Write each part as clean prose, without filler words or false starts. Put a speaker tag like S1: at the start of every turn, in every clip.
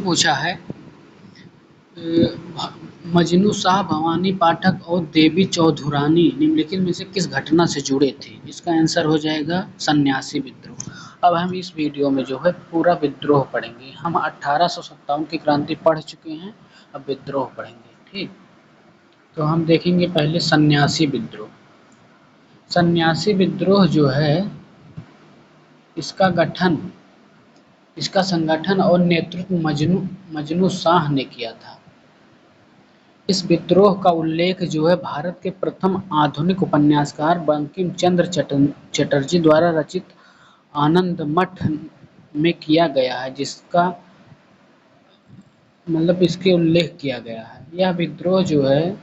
S1: पूछा है मजनू शाह, भवानी पाठक और देवी चौधुरानी निम्नलिखित में से किस घटना से जुड़े थे? इसका आंसर हो जाएगा सन्यासी विद्रोह। अब हम इस वीडियो में जो है पूरा विद्रोह पढ़ेंगे। हम 1857 की क्रांति पढ़ चुके हैं, अब विद्रोह पढ़ेंगे। ठीक, तो हम देखेंगे पहले सन्यासी विद्रोह। सन्यासी विद्रोह जो है इसका गठन, इसका संगठन और नेतृत्व मजनू शाह ने किया था। इस विद्रोह का उल्लेख जो है भारत के प्रथम आधुनिक उपन्यासकार बंकिम चंद्र चटर्जी द्वारा रचित आनंद मठ में किया गया है, जिसका मतलब इसके उल्लेख किया गया है। यह विद्रोह जो है,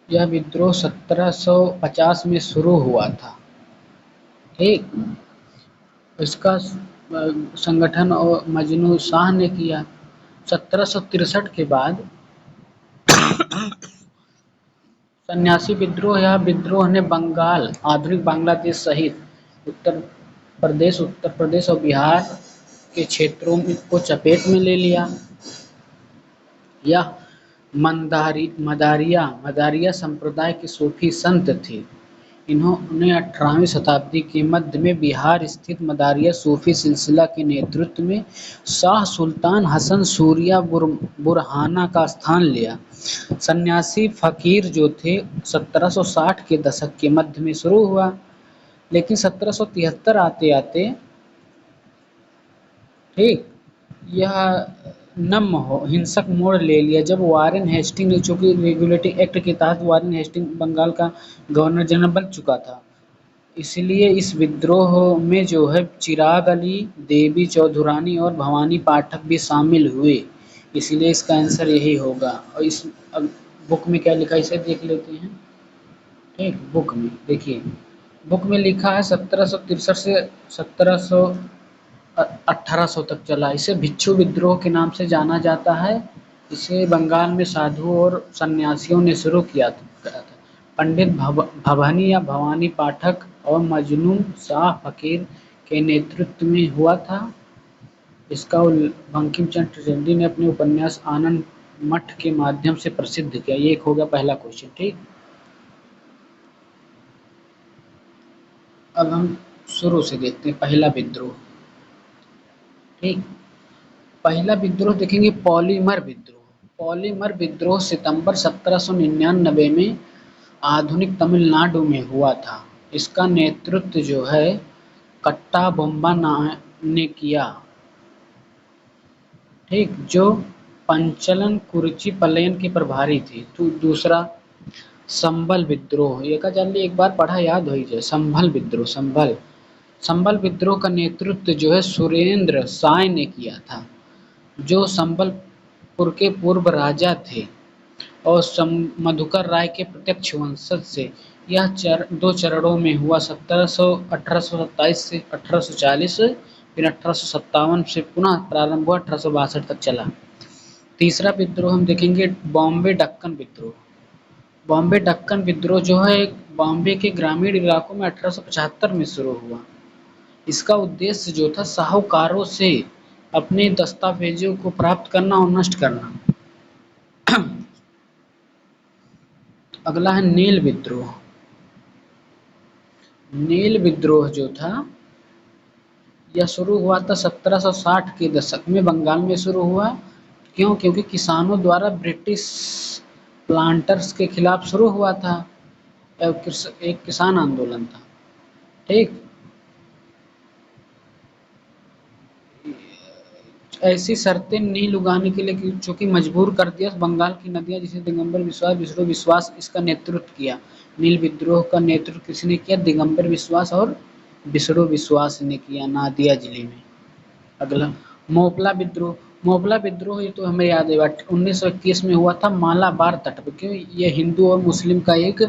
S1: यह विद्रोह 1750 में शुरू हुआ था। ठीक, इसका संगठन और मजनू शाह ने किया। 1763 के बाद सन्यासी विद्रोह या विद्रोह ने बंगाल, आधुनिक बांग्लादेश सहित उत्तर प्रदेश और बिहार के क्षेत्रों को चपेट में ले लिया। यह मदारिया संप्रदाय के सूफी संत थे। इन्होंने 18वीं शताब्दी के मध्य में बिहार स्थित मदारिया सूफी सिलसिला के नेतृत्व में शाह सुल्तान हसन सूरिया बुरहाना का स्थान लिया। सन्यासी फकीर जो थे 1760 के दशक के मध्य में शुरू हुआ, लेकिन 1773 आते आते ठीक यह हिंसक मोड़ ले लिया, जब वारेन हेस्टिंग ने, चूंकि रेगुलेटिंग एक्ट के तहत वारेन हेस्टिंग बंगाल का गवर्नर जनरल बन चुका था, इसलिए इस विद्रोह में जो है चिराग अली, देवी चौधुरानी और भवानी पाठक भी शामिल हुए। इसलिए इसका आंसर यही होगा। और इस बुक में क्या लिखा है इसे देख लेते हैं। ठीक, बुक में देखिए, बुक में लिखा है 1763 से 1800 तक चला। इसे भिक्षु विद्रोह के नाम से जाना जाता है। इसे बंगाल में साधुओं और सन्यासियों ने शुरू किया था। पंडित भवानी या भवानी पाठक और मजनू शाह फकीर के नेतृत्व में हुआ था। इसका बंकिम चंद्र चटर्जी ने अपने उपन्यास आनंद मठ के माध्यम से प्रसिद्ध किया। ये एक हो गया पहला क्वेश्चन। ठीक, अब हम शुरू से देखते हैं पहला विद्रोह। ठीक, पहला विद्रोह देखेंगे पॉलीमर विद्रोह। पॉलीमर विद्रोह सितंबर 1799 में आधुनिक तमिलनाडु में हुआ था। इसका नेतृत्व जो है कट्टा बोम्बा ने किया। ठीक, जो पंचलन कुरुचि पलयन के प्रभारी थे। तो दूसरा संभल विद्रोह, ये का जान एक बार पढ़ा याद हो जाए। संभल विद्रोह का नेतृत्व जो है सुरेंद्र साय ने किया था, जो संबलपुर के पूर्व राजा थे और मधुकर राय के प्रत्यक्ष वंशज से। यह दो चरणों में हुआ, 1827 से 1840, फिर 1857 से पुनः प्रारंभ हुआ, 1862 तक चला। तीसरा विद्रोह हम देखेंगे बॉम्बे डक्कन विद्रोह। बॉम्बे डक्कन विद्रोह जो है बॉम्बे के ग्रामीण इलाकों में 1875 में शुरू हुआ। इसका उद्देश्य जो था साहूकारों से अपने दस्तावेजों को प्राप्त करना और नष्ट करना। अगला है नील विद्रोह। नील विद्रोह जो था यह शुरू हुआ था 1760 के दशक में बंगाल में शुरू हुआ। क्यों? क्योंकि किसानों द्वारा ब्रिटिश प्लांटर्स के खिलाफ शुरू हुआ था। एक किसान आंदोलन था। ठीक, ऐसी शर्तें नील उगाने के लिए चूंकि मजबूर कर दिया बंगाल की नदियां, जिसे दिगंबर विश्वास विष्णु विश्वास इसका नेतृत्व किया। नील विद्रोह का नेतृत्व किसने किया? दिगंबर विश्वास और विष्णु विश्वास ने किया, नादिया जिले में। अगला मोपला विद्रोह। मोपला विद्रोह ये तो हमें याद है 1921 में हुआ था मालाबार तट पर। क्यों? ये हिंदू और मुस्लिम का एक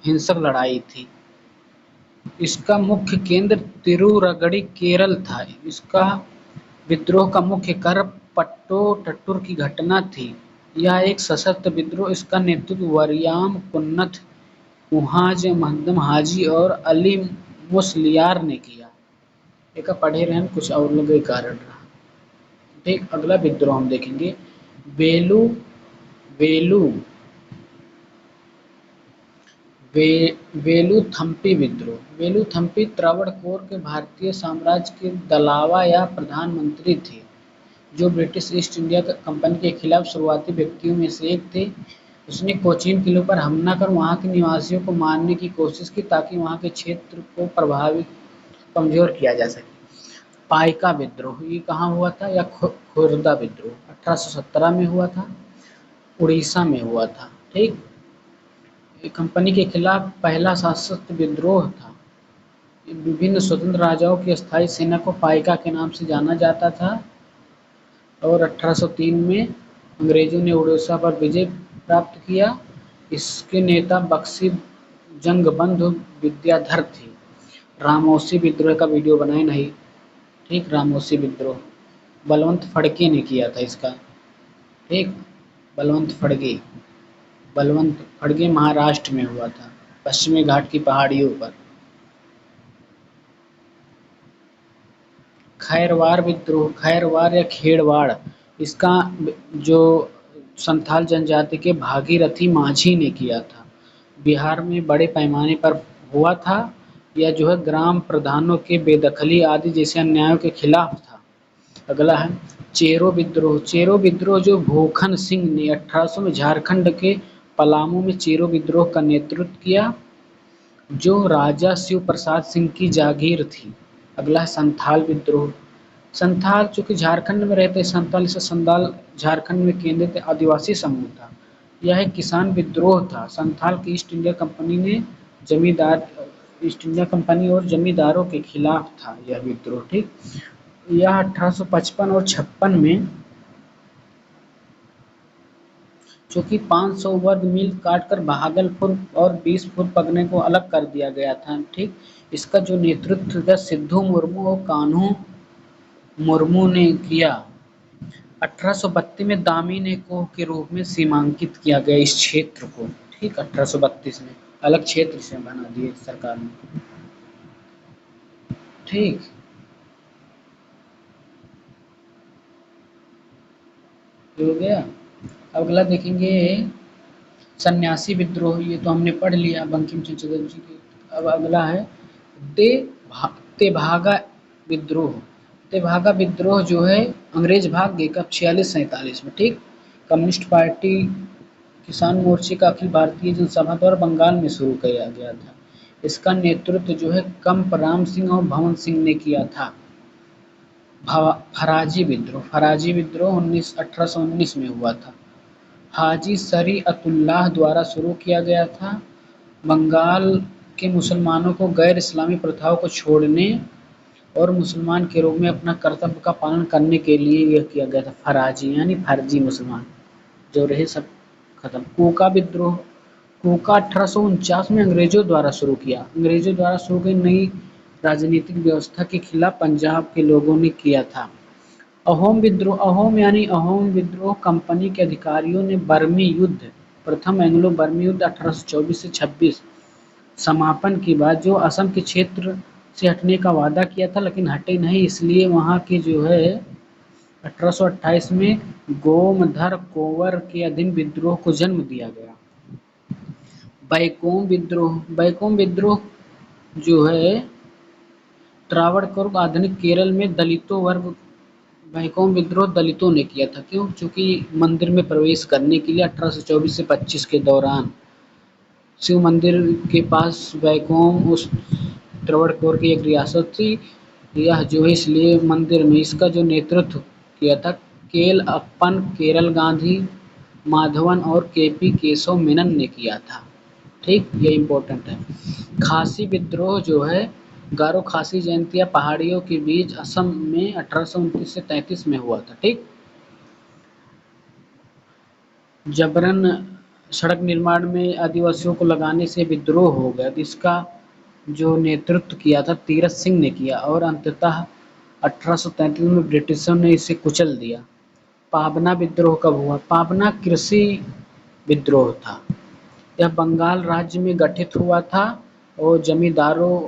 S1: हिंसक लड़ाई थी। इसका मुख्य केंद्र तिरूरगड़ी केरल था। इसका विद्रोह का मुख्य कारण पट्टोटट्टुर की घटना थी। यह एक सशस्त्र विद्रोह, इसका नेतृत्व वरियाम कुन्नथ, मुहाज महमद हाजी और अली मुसलियार ने किया। एक पढ़े रहन कुछ और लोग कारण रहा। ठीक, अगला विद्रोह हम देखेंगे, वेलू वेलू वे वेलुथम्पी विद्रोह। वेलुथम्पी त्रावणकोर के भारतीय साम्राज्य के दलावा या प्रधानमंत्री थे, जो ब्रिटिश ईस्ट इंडिया कंपनी के खिलाफ शुरुआती व्यक्तियों में से एक थे। उसने कोचीन किलों पर हमला कर वहां के निवासियों को मारने की कोशिश की ताकि वहां के क्षेत्र को प्रभावित कमजोर किया जा सके। पाइका विद्रोह, ये कहाँ हुआ था, या खुर्दा विद्रोह 1817 में हुआ था, उड़ीसा में हुआ था। ठीक, ये कंपनी के खिलाफ पहला सशस्त्र विद्रोह था। विभिन्न स्वतंत्र राजाओं की अस्थायी सेना को पाइका के नाम से जाना जाता था, और 1803 में अंग्रेजों ने उड़ीसा पर विजय प्राप्त किया। इसके नेता बख्शी जंगबंधु विद्याधर थे। रामौसी विद्रोह का वीडियो बनाए नहीं। ठीक, रामौसी विद्रोह बलवंत फड़के ने किया था इसका। ठीक, बलवंत फड़के, बलवंत फड़के महाराष्ट्र में हुआ था, पश्चिमी घाट की पहाड़ियों पर। खैरवार विद्रोह, खैरवार या खेड़वाड़, इसका जो संथाल जनजाति के भागीरथी माझी ने किया था। बिहार में बड़े पैमाने पर हुआ था। यह जो है ग्राम प्रधानों के बेदखली आदि जैसे अन्यायों के खिलाफ था। अगला है चेरो विद्रोह। चेरो विद्रोह जो भूखन सिंह ने 1800 में झारखंड के पलामू में चेरो विद्रोह का नेतृत्व किया, जो राजा शिव प्रसाद सिंह की जागीर थी। अगला है संथाल विद्रोह। संथाल चूंकि झारखंड में रहते, संथाल से संथाल झारखंड में केंद्रित आदिवासी समूह था। यह एक किसान विद्रोह था। संथाल की ईस्ट इंडिया कंपनी ने जमींदार ईस्ट इंडिया कंपनी और जमींदारों के खिलाफ था यह विद्रोह। ठीक, यह 1855 और 56 में चूंकि 500 वर्ग मील काटकर भागलपुर और 20 फुट पगने को अलग कर दिया गया था। ठीक, इसका जो नेतृत्व था सिद्धू मुर्मू और कान्हू मुर्मू ने किया। 1832 में दामिनी कोह के रूप में सीमांकित किया गया इस क्षेत्र को। ठीक, 1832 में अलग क्षेत्र से बना दिए सरकार ने। ठीक, हो गया। अगला देखेंगे सन्यासी विद्रोह। ये तो हमने पढ़ लिया बंकिम चंद्र चटर्जी के। अब अगला है तेभागा विद्रोह। तेभागा विद्रोह जो है अंग्रेज भाग गए कब 46-47 में। ठीक, कम्युनिस्ट पार्टी किसान मोर्चे का अखिल भारतीय जनसभा द्वारा बंगाल में शुरू किया गया था। इसका नेतृत्व जो है कंपराम सिंह और भवन सिंह ने किया था। फराजी विद्रोह, फराजी विद्रोह 1819 में हुआ था। हाजी शरीअतुल्लाह द्वारा शुरू किया गया था। बंगाल के मुसलमानों को गैर इस्लामी प्रथाओं को छोड़ने और मुसलमान के रूप में अपना कर्तव्य का पालन करने के लिए यह किया गया था। फराजी यानी फर्जी मुसलमान जो रहे सब खत्म। कोका विद्रोह, कोका 1849 में अंग्रेजों द्वारा शुरू किया। अंग्रेजों द्वारा शुरू की नई राजनीतिक व्यवस्था के खिलाफ पंजाब के लोगों ने किया था। अहोम विद्रोह, अहोम यानी अहोम विद्रोह कंपनी के अधिकारियों ने बर्मी युद्ध, प्रथम एंग्लो बर्मी युद्ध 1824 से 26 समापन के बाद जो असम के क्षेत्र से हटने का वादा किया था, लेकिन हटे नहीं, इसलिए वहां के जो है 1828 में गोमधर कोवर के अधीन विद्रोह को जन्म दिया गया। बैकोम विद्रोह, बैकोम विद्रोह जो है त्रावणकोर आधुनिक केरल में दलितों वर्ग, बैकोम विद्रोह दलितों ने किया था। क्यों? क्योंकि मंदिर में प्रवेश करने के लिए 1824 से 25 के दौरान शिव मंदिर के पास बैकोम उस त्रावणकोर की एक रियासत थी। यह जो है इसलिए मंदिर में इसका जो नेतृत्व किया था केल अप्पन, केरल गांधी माधवन और केपी केशव मेनन ने किया था। ठीक, ये इम्पोर्टेंट है। खासी विद्रोह जो है गारो खासी जयंतिया पहाड़ियों के बीच असम में 1829 से 33 में हुआ था। ठीक, जबरन सड़क निर्माण में आदिवासियों को लगाने से विद्रोह हो गया। तो इसका जो नेतृत्व किया था तीरथ सिंह ने किया और अंततः 1833 में ब्रिटिशों ने इसे कुचल दिया। पाबना विद्रोह कब हुआ? पाबना कृषि विद्रोह था। यह बंगाल राज्य में गठित हुआ था और जमींदारों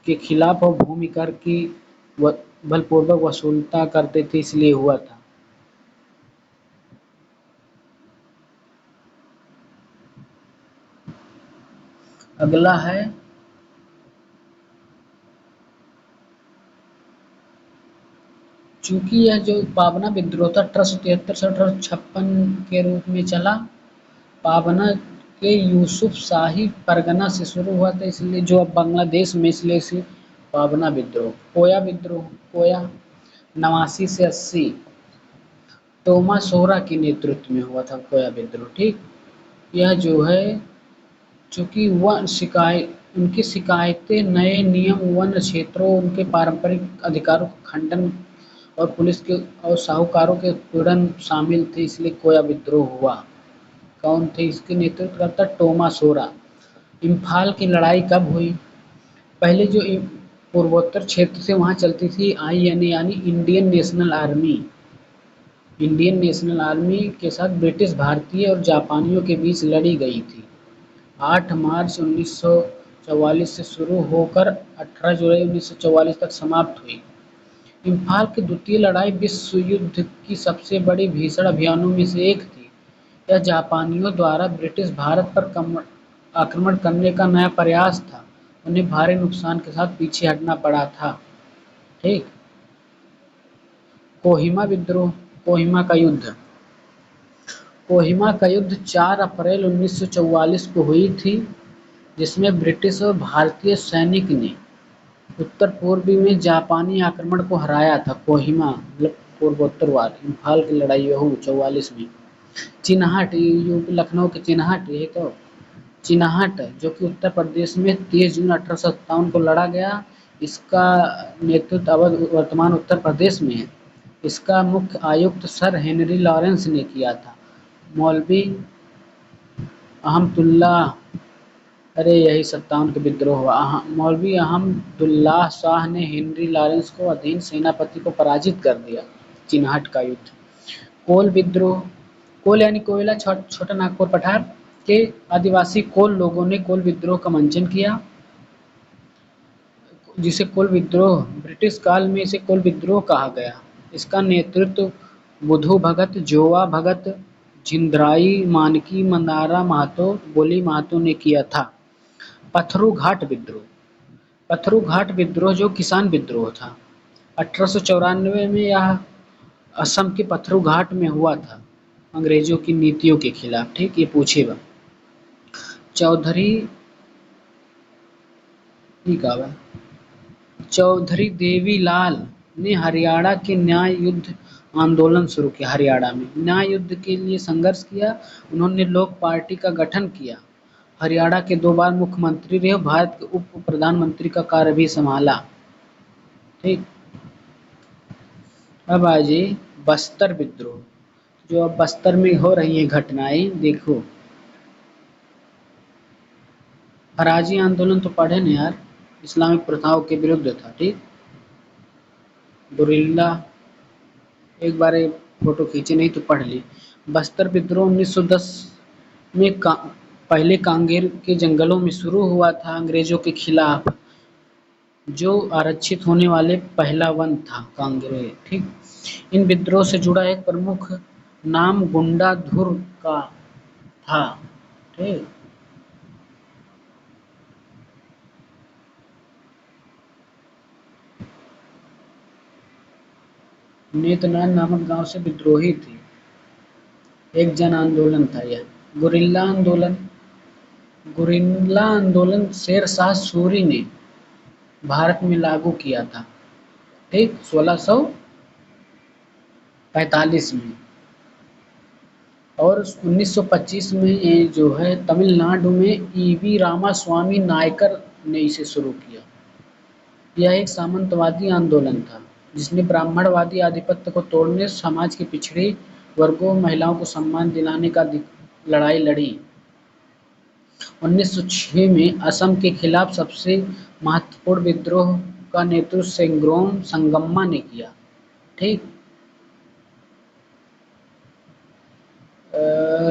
S1: के खिलाफ और भूमि कर की बलपूर्वक वसूलता करते थे, इसलिए हुआ था। अगला है चूंकि यह जो पाबना विद्रोह था 1873 से 1856 के रूप में चला, पाबना के यूसुफ शाही परगना से शुरू हुआ था, इसलिए जो अब बांग्लादेश में, इसलिए इसे पाबना विद्रोह। कोया विद्रोह, कोया 89 से 80 टोमा सोहरा के नेतृत्व में हुआ था कोया विद्रोह। ठीक, यह जो है चूंकि वन शिकायत उनकी शिकायतें नए नियम वन क्षेत्रों, उनके पारंपरिक अधिकारों का खंडन और पुलिस के और साहूकारों के उत्पीड़न शामिल थे, इसलिए कोया विद्रोह हुआ। कौन थे इसके नेतृत्व करता? टोमा सोरा। इम्फाल की लड़ाई कब हुई? पहले जो पूर्वोत्तर क्षेत्र से वहाँ चलती थी INA यानी Indian national army. Indian national army के साथ ब्रिटिश, भारतीय और जापानियों के बीच लड़ी गई थी। 8 मार्च 1944 से शुरू होकर 18 जुलाई 1944 तक समाप्त हुई। इम्फाल की द्वितीय लड़ाई विश्व युद्ध की सबसे बड़ी भीषण अभियानों में से एक थी। यह जापानियों द्वारा ब्रिटिश भारत पर आक्रमण करने का नया प्रयास था। उन्हें भारी नुकसान के साथ पीछे हटना पड़ा था। ठीक, कोहिमा विद्रोह, कोहिमा का युद्ध। कोहिमा का युद्ध 4 अप्रैल 1944 को हुई थी, जिसमें ब्रिटिश और भारतीय सैनिक ने उत्तर पूर्वी में जापानी आक्रमण को हराया था। कोहिमा मतलब पूर्वोत्तर वार, इम्फाल की लड़ाई हुई 44 में। चिनाहट, यूपी लखनऊ के चिनाहट, ये तो चिनाहट जो कि उत्तर प्रदेश में 30 जून 1857 को लड़ा गया। इसका नेतृत्व अवध वर्तमान उत्तर प्रदेश में है। इसका मुख्य आयुक्त सर हेनरी लॉरेंस ने किया था। मौलवी अहमदुल्ला, अरे यही 57 के विद्रोह हुआ। मौलवी अहमदुल्लाह शाह ने हेनरी लॉरेंस को अधीन सेनापति को पराजित कर दिया। चिनाहट का युद्ध। कोल विद्रोह, कोल यानी कोयला, छोटा नागपुर पठार के आदिवासी कोल लोगों ने कोल विद्रोह का मंचन किया, जिसे कोल विद्रोह, ब्रिटिश काल में इसे कोल विद्रोह कहा गया। इसका नेतृत्व बुधू भगत, जोवा भगत, झिंदराई मानकी, मंदारा महतो, बोली महतो ने किया था। पथरू घाट विद्रोह, पथरू घाट विद्रोह जो किसान विद्रोह था, 1894 में यह असम के पथरू घाट में हुआ था, अंग्रेजों की नीतियों के खिलाफ। ठीक, ये पूछेगा। चौधरी चौधरी देवीलाल ने हरियाणा के न्याय युद्ध आंदोलन शुरू किया। हरियाणा में न्याय युद्ध के लिए संघर्ष किया। उन्होंने लोक पार्टी का गठन किया। हरियाणा के 2 बार मुख्यमंत्री रहे। भारत के उप प्रधानमंत्री का कार्य भी संभाला। ठीक, अब आ जाइए बस्तर विद्रोह, जो अब बस्तर में हो रही है घटनाएं, देखो। हराजी आंदोलन तो पढ़े ना यार, इस्लामिक प्रथाओं के विरुद्ध था। ठीक, गुरिल्ला, एक बार फोटो खींचे नहीं तो पढ़ ली। बस्तर विद्रोह 1910 में पहले कांगेर के जंगलों में शुरू हुआ था, अंग्रेजों के खिलाफ, जो आरक्षित होने वाले पहला वन था कांगेर। ठीक, इन विद्रोह से जुड़ा एक प्रमुख नाम गुंडा धुर का था। ठीक, नेतनान नामक गांव से विद्रोही थे। एक जन आंदोलन था यह। गुरिल्ला आंदोलन, गुरिल्ला आंदोलन शेर शाह सूरी ने भारत में लागू किया था। ठीक, 1645 में। और 1925 में ये जो है तमिलनाडु में ईवी रामास्वामी नायकर ने इसे शुरू किया। यह एक सामंतवादी आंदोलन था, जिसने ब्राह्मणवादी आधिपत्य को तोड़ने, समाज के पिछड़े वर्गों, महिलाओं को सम्मान दिलाने का लड़ाई लड़ी। 1906 में असम के खिलाफ सबसे महत्वपूर्ण विद्रोह का नेतृत्व सेंग्रोम संगम्मा ने किया। ठीक,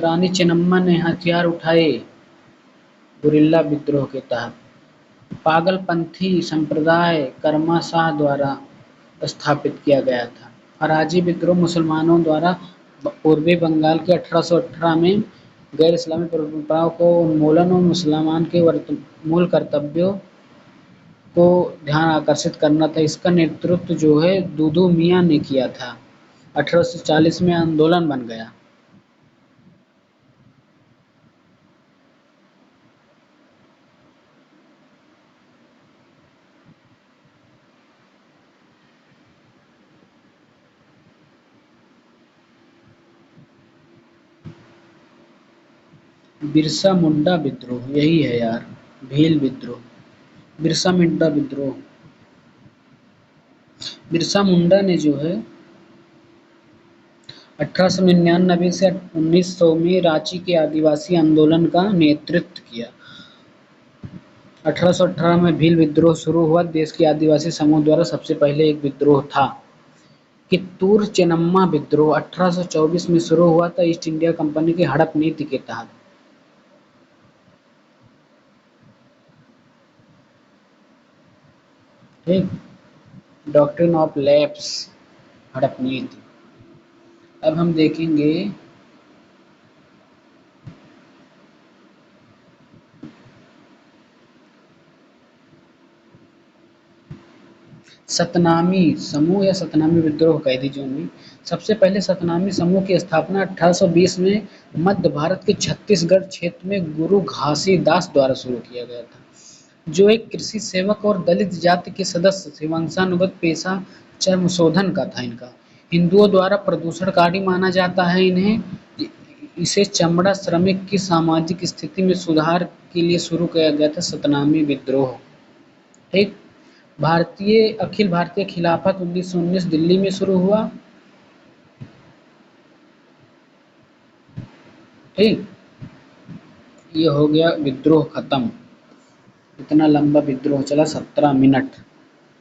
S1: रानी चेन्नम्मा ने हथियार उठाए गुरिल्ला विद्रोह के तहत। पागलपंथी संप्रदाय कर्मा शाह द्वारा स्थापित किया गया था। फराजी विद्रोह मुसलमानों द्वारा पूर्वी बंगाल के 1818 में गैर इस्लामी परंपराओं को उन्मूलन और मुसलमान के मूल कर्तव्यों को ध्यान आकर्षित करना था। इसका नेतृत्व जो है दूदू मियाँ ने किया था। 1840 में आंदोलन बन गया। बिरसा मुंडा विद्रोह यही है यार। भील विद्रोह, बिरसा मुंडा विद्रोह। बिरसा मुंडा ने जो है 1899 से 1900 में रांची के आदिवासी आंदोलन का नेतृत्व किया। 1818 में भील विद्रोह शुरू हुआ। देश के आदिवासी समूह द्वारा सबसे पहले एक विद्रोह था। कित्तूर चेन्नम्मा विद्रोह 1824 में शुरू हुआ था ईस्ट इंडिया कंपनी की हड़प नीति के तहत। ठीक, डॉक्ट्रिन ऑफ लैप्स, हड़प नीति। अब हम देखेंगे सतनामी समूह या सतनामी विद्रोह कह दीजिए उन्हें। सबसे पहले सतनामी समूह की स्थापना 1820 में मध्य भारत के छत्तीसगढ़ क्षेत्र में गुरु घासीदास द्वारा शुरू किया गया था, जो एक कृषि सेवक और दलित जाति के सदस्य थे। वंशानुगत पेशा चर्म शोधन का था इनका। हिंदुओं द्वारा प्रदूषणकारी माना जाता है इन्हें। इसे चमड़ा श्रमिक की सामाजिक स्थिति में सुधार के लिए शुरू किया गया था सतनामी विद्रोह। ठीक, भारतीय अखिल भारतीय खिलाफत 1919 दिल्ली में शुरू हुआ। ठीक, ये हो गया विद्रोह खत्म। इतना लंबा विद्रोह चला 17 मिनट।